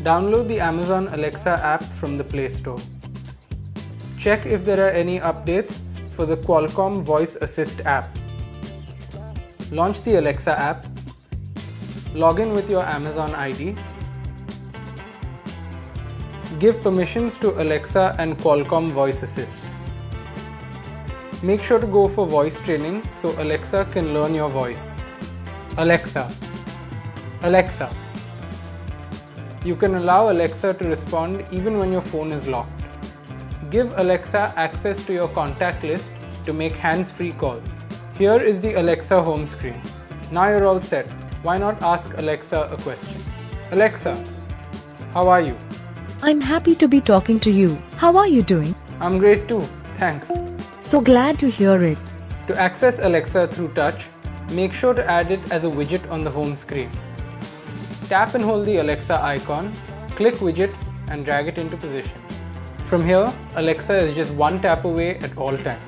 Download the Amazon Alexa app from the Play Store. Check if there are any updates for the Qualcomm Voice Assist app. Launch the Alexa app. Log in with your Amazon ID. Give permissions to Alexa and Qualcomm Voice Assist. Make sure to go for voice training so Alexa can learn your voice. Alexa. Alexa. You can allow Alexa to respond even when your phone is locked. Give Alexa access to your contact list to make hands-free calls. Here is the Alexa home screen. Now you're all set. Why not ask Alexa a question? Alexa, how are you? I'm happy to be talking to you. How are you doing? I'm great too, thanks. So glad to hear it. To access Alexa through touch, make sure to add it as a widget on the home screen. Tap and hold the Alexa icon, click widget and drag it into position. From here, Alexa is just one tap away at all times.